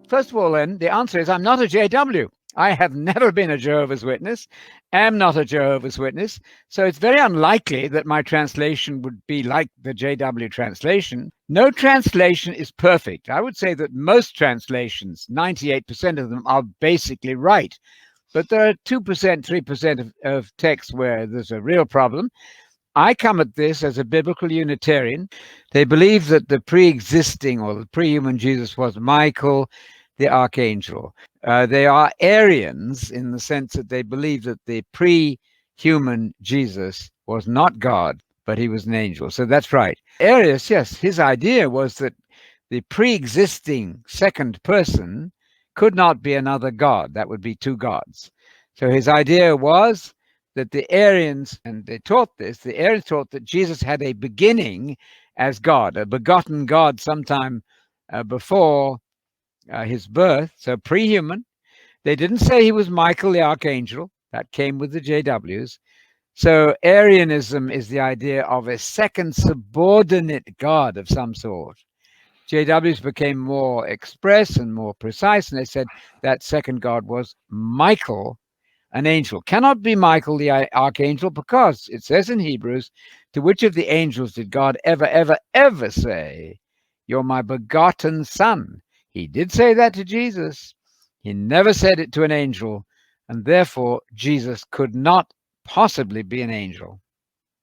First of all, then, the answer is I'm not a JW. I have never been a Jehovah's Witness, am not a Jehovah's Witness. So it's very unlikely that my translation would be like the JW translation. No translation is perfect. I would say that most translations, 98% of them, are basically right. But there are 2%, 3% of texts where there's a real problem. I come at this as a biblical Unitarian. They believe that the pre-existing or the pre-human Jesus was Michael, the archangel. They are Arians in the sense that they believe that the pre-human Jesus was not God, but he was an angel. So that's right. Arius, yes, his idea was that the pre-existing second person could not be another God. That would be two gods. So his idea was that the Arians, and they taught this, the Arians taught that Jesus had a beginning as God, a begotten God sometime before his birth, so pre-human. They didn't say he was Michael the archangel. That came with the JWs. So Arianism is the idea of a second subordinate God of some sort. JWs became more express and more precise, and they said that second God was Michael, an angel. Cannot be Michael the archangel, because it says in Hebrews, to which of the angels did God ever say, you're my begotten son? He did say that to Jesus. He never said it to an angel, and therefore Jesus could not possibly be an angel.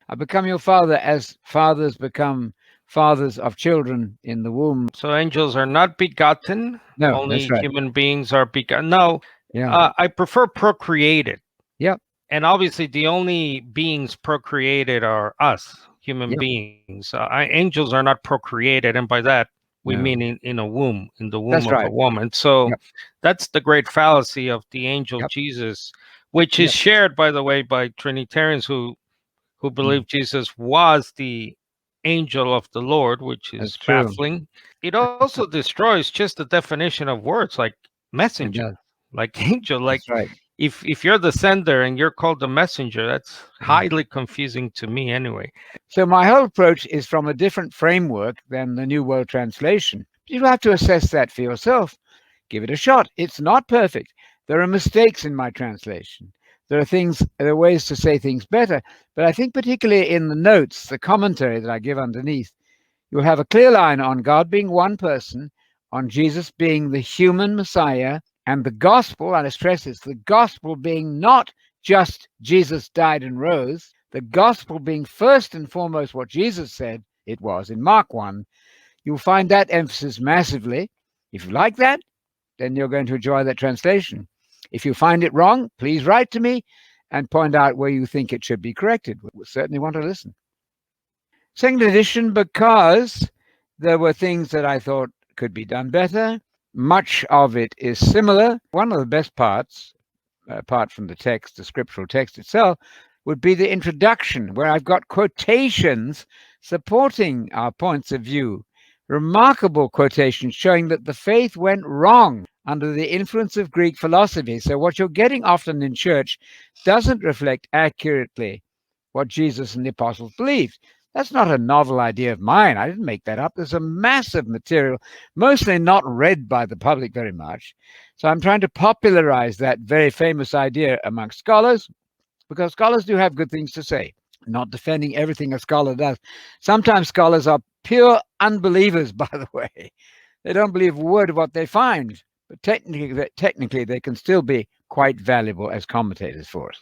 I become your father as fathers become fathers of children in the womb. So angels are not begotten. No, only that's right. human beings are begotten. No, Yeah. I prefer procreated. Yep. And obviously, the only beings procreated are us, human Yep. beings. Angels are not procreated, and by that we No. mean in a womb, in the womb That's of right. a woman. So Yep. that's the great fallacy of the angel Yep. Jesus, which is Yep. shared, by the way, by Trinitarians who believe Jesus was the angel of the Lord, which is That's true. baffling. It also destroys just the definition of words like It messenger, does. like angel. Like That's right. if you're the sender and you're called the messenger, that's Yeah. highly confusing to me anyway. So my whole approach is from a different framework than the New World Translation. You have to assess that for yourself. Give it a shot. It's not perfect. There are mistakes in my translation. There are ways to say things better. But I think particularly in the notes, the commentary that I give underneath, you'll have a clear line on God being one person, on Jesus being the human Messiah, and the gospel, and I stress this, the gospel being not just Jesus died and rose, the gospel being first and foremost what Jesus said it was in Mark 1. You'll find that emphasis massively. If you like that, then you're going to enjoy that translation. If you find it wrong, please write to me and point out where you think it should be corrected. We certainly want to listen. Second edition, because there were things that I thought could be done better. Much of it is similar. One of the best parts, apart from the text, the scriptural text itself, would be the introduction, where I've got quotations supporting our points of view. Remarkable quotations showing that the faith went wrong under the influence of Greek philosophy. So what you're getting often in church doesn't reflect accurately what Jesus and the apostles believed. That's not a novel idea of mine. I didn't make that up. There's a massive material, mostly not read by the public very much. So I'm trying to popularize that very famous idea amongst scholars, because scholars do have good things to say. Not defending everything a scholar does. Sometimes scholars are pure unbelievers, by the way. They don't believe a word of what they find, but technically they can still be quite valuable as commentators for us.